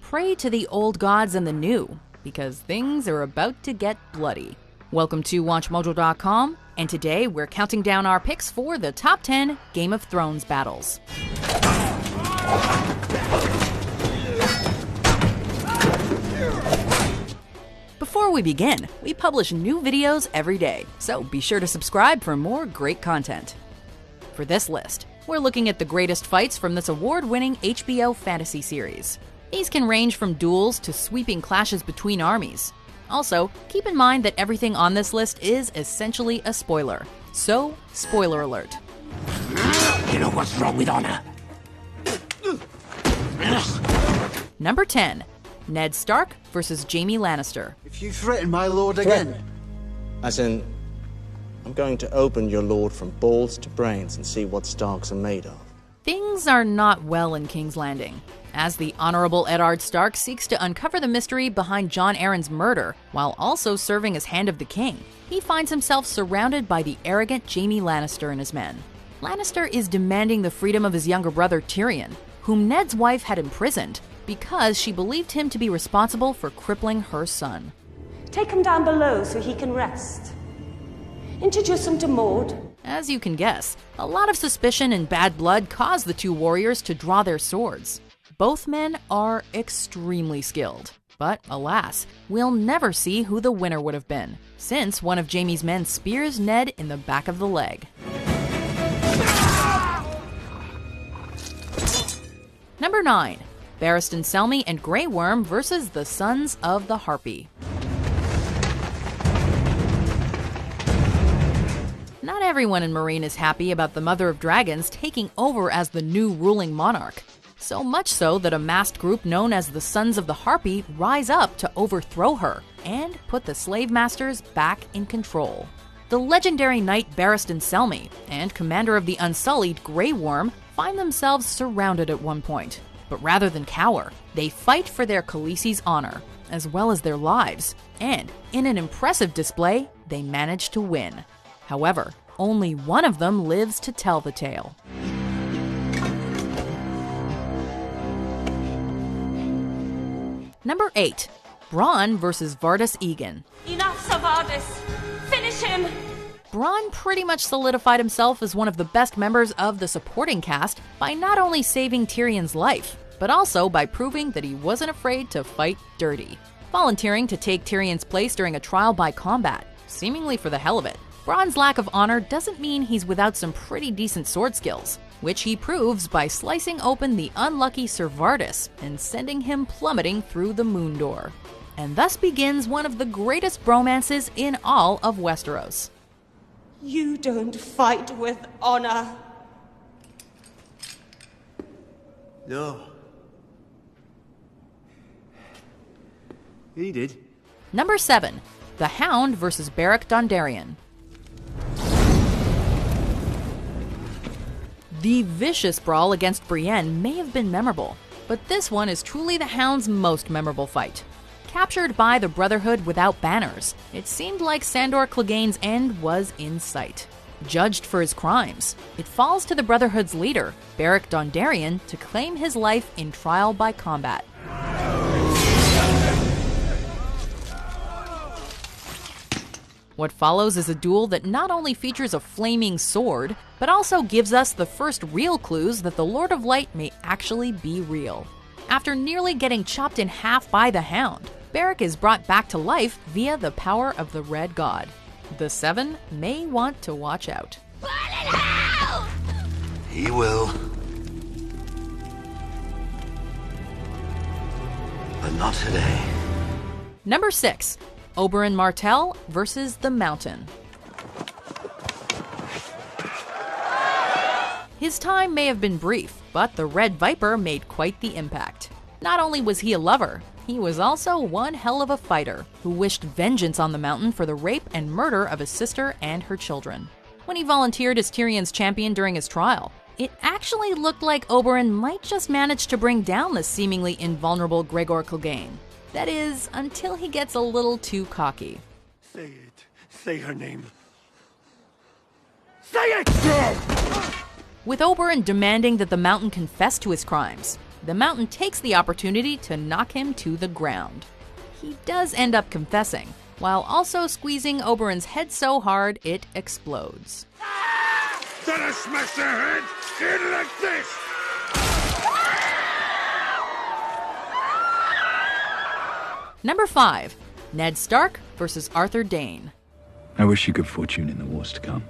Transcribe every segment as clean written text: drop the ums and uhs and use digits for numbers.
pray to the old gods and the new, because things are about to get bloody. Welcome to WatchMojo.com, and today we're counting down our picks for the top 10 Game of Thrones battles. Before we begin, we publish new videos every day, so be sure to subscribe for more great content. For this list, we're looking at the greatest fights from this award-winning HBO fantasy series. These can range from duels to sweeping clashes between armies. Also, keep in mind that everything on this list is essentially a spoiler. So, spoiler alert. You know what's wrong with honor? Number 10. Ned Stark versus Jaime Lannister. If you threaten my lord again... As in, I'm going to open your lord from balls to brains and see what Starks are made of. Things are not well in King's Landing, as the Honorable Eddard Stark seeks to uncover the mystery behind Jon Arryn's murder, while also serving as Hand of the King. He finds himself surrounded by the arrogant Jaime Lannister and his men. Lannister is demanding the freedom of his younger brother Tyrion, whom Ned's wife had imprisoned, because she believed him to be responsible for crippling her son. Take him down below so he can rest. Introduce him to Maud. As you can guess, a lot of suspicion and bad blood caused the two warriors to draw their swords. Both men are extremely skilled, but alas, we'll never see who the winner would have been, since one of Jaime's men spears Ned in the back of the leg. Number 9. Barristan Selmy and Grey Worm versus the Sons of the Harpy. Not everyone in Meereen is happy about the Mother of Dragons taking over as the new ruling monarch. So much so that a masked group known as the Sons of the Harpy rise up to overthrow her and put the slave masters back in control. The legendary knight Barristan Selmy and commander of the Unsullied Grey Worm find themselves surrounded at one point. But rather than cower, they fight for their Khaleesi's honor, as well as their lives, and in an impressive display, they manage to win. However, only one of them lives to tell the tale. Number 8. Bronn versus Vardis Egan. Enough, Sir Vardis. Finish him! Bronn pretty much solidified himself as one of the best members of the supporting cast by not only saving Tyrion's life, but also by proving that he wasn't afraid to fight dirty. Volunteering to take Tyrion's place during a trial by combat, seemingly for the hell of it. Bronn's lack of honor doesn't mean he's without some pretty decent sword skills, which he proves by slicing open the unlucky Ser Vardis and sending him plummeting through the moon door. And thus begins one of the greatest bromances in all of Westeros. You don't fight with honor. No. He did. Number 7. The Hound versus Beric Dondarrion. The vicious brawl against Brienne may have been memorable, but this one is truly the Hound's most memorable fight. Captured by the Brotherhood without banners, it seemed like Sandor Clegane's end was in sight. Judged for his crimes, it falls to the Brotherhood's leader, Beric Dondarrion, to claim his life in trial by combat. What follows is a duel that not only features a flaming sword, but also gives us the first real clues that the Lord of Light may actually be real. After nearly getting chopped in half by the Hound, Beric is brought back to life via the power of the Red God. The Seven may want to watch out. He will. But not today. Number 6. Oberyn Martell versus the Mountain. His time may have been brief, but the Red Viper made quite the impact. Not only was he a lover, he was also one hell of a fighter who wished vengeance on the Mountain for the rape and murder of his sister and her children. When he volunteered as Tyrion's champion during his trial, it actually looked like Oberyn might just manage to bring down the seemingly invulnerable Gregor Clegane. That is, until he gets a little too cocky. Say it. Say her name. Say it! With Oberyn demanding that the Mountain confess to his crimes, the Mountain takes the opportunity to knock him to the ground. He does end up confessing, while also squeezing Oberyn's head so hard it explodes. Did I smash their head in like this? Number 5. Ned Stark versus Arthur Dayne. I wish you good fortune in the wars to come.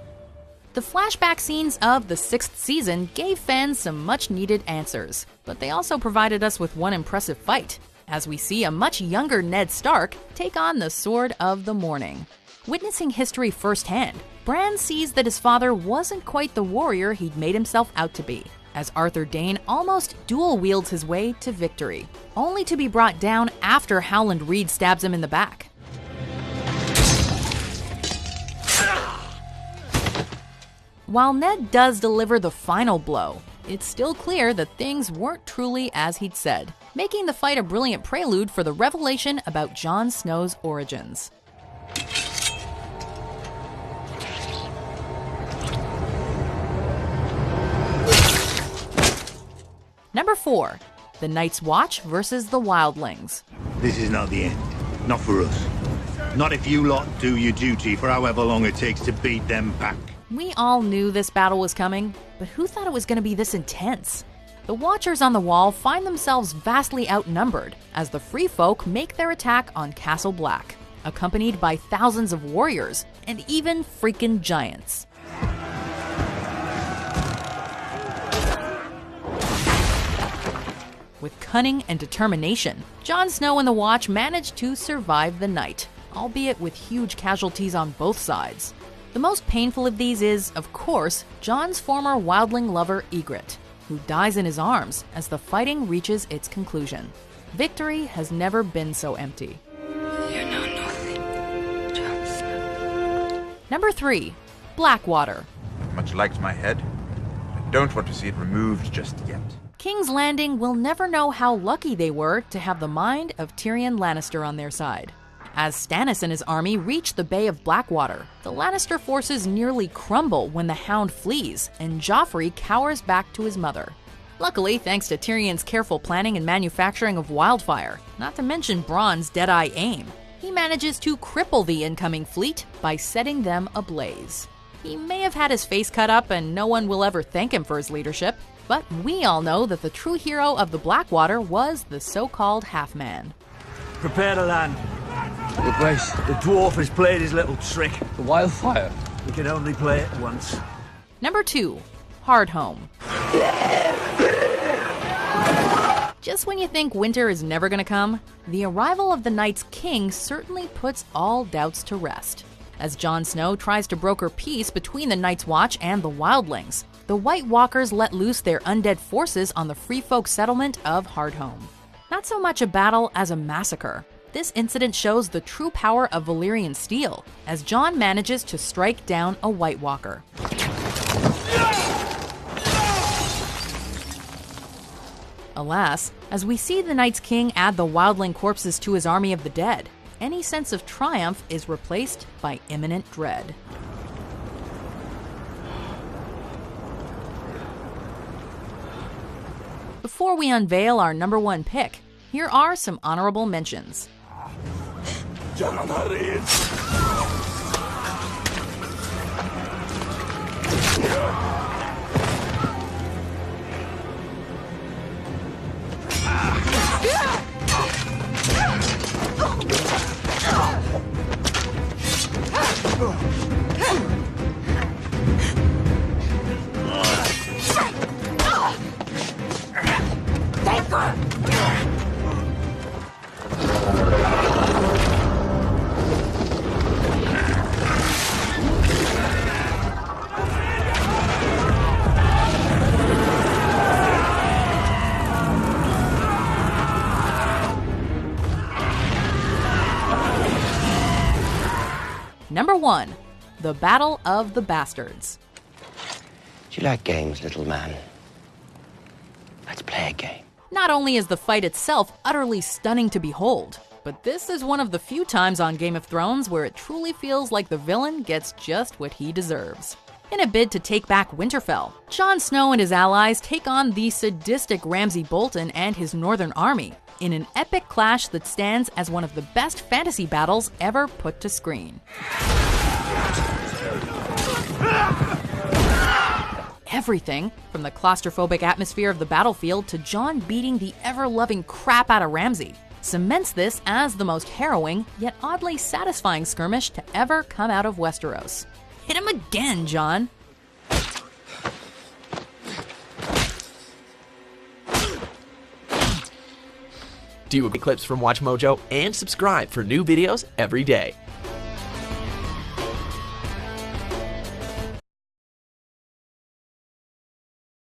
The flashback scenes of the 6th season gave fans some much-needed answers, but they also provided us with one impressive fight, as we see a much younger Ned Stark take on the Sword of the Morning. Witnessing history firsthand, Bran sees that his father wasn't quite the warrior he'd made himself out to be, as Arthur Dayne almost dual-wields his way to victory, only to be brought down after Howland Reed stabs him in the back. While Ned does deliver the final blow, it's still clear that things weren't truly as he'd said, making the fight a brilliant prelude for the revelation about Jon Snow's origins. Number 4. The Night's Watch versus the Wildlings. This is not the end. Not for us. Not if you lot do your duty for however long it takes to beat them back. We all knew this battle was coming, but who thought it was going to be this intense? The Watchers on the Wall find themselves vastly outnumbered as the Free Folk make their attack on Castle Black, accompanied by thousands of warriors and even freaking giants. With cunning and determination, Jon Snow and the Watch managed to survive the night, albeit with huge casualties on both sides. The most painful of these is, of course, Jon's former wildling lover Ygritte, who dies in his arms as the fighting reaches its conclusion. Victory has never been so empty. You know nothing, Jon Snow. Number 3. Blackwater. Much liked my head. I don't want to see it removed just yet. King's Landing will never know how lucky they were to have the mind of Tyrion Lannister on their side. As Stannis and his army reach the Bay of Blackwater, the Lannister forces nearly crumble when the Hound flees and Joffrey cowers back to his mother. Luckily, thanks to Tyrion's careful planning and manufacturing of wildfire, not to mention Bronn's dead-eye aim, he manages to cripple the incoming fleet by setting them ablaze. He may have had his face cut up and no one will ever thank him for his leadership, but we all know that the true hero of the Blackwater was the so-called Half-Man. Prepare to land. The place. The dwarf has played his little trick. The wildfire. We can only play it once. Number 2. Hardhome. Just when you think winter is never gonna come, the arrival of the Night's King certainly puts all doubts to rest. As Jon Snow tries to broker peace between the Night's Watch and the Wildlings, the White Walkers let loose their undead forces on the Free Folk settlement of Hardhome. Not so much a battle as a massacre. This incident shows the true power of Valyrian steel, as Jon manages to strike down a White Walker. Alas, as we see the Night's King add the Wildling corpses to his army of the dead, any sense of triumph is replaced by imminent dread. Before we unveil our number 1 pick, here are some honorable mentions. Number 1. The Battle of the Bastards. Do you like games, little man? Let's play a game. Not only is the fight itself utterly stunning to behold, but this is one of the few times on Game of Thrones where it truly feels like the villain gets just what he deserves. In a bid to take back Winterfell, Jon Snow and his allies take on the sadistic Ramsay Bolton and his northern army in an epic clash that stands as one of the best fantasy battles ever put to screen. Everything from the claustrophobic atmosphere of the battlefield to Jon beating the ever-loving crap out of Ramsay cements this as the most harrowing yet oddly satisfying skirmish to ever come out of Westeros. Hit him again, Jon! Do clips from Watch Mojo and subscribe for new videos every day.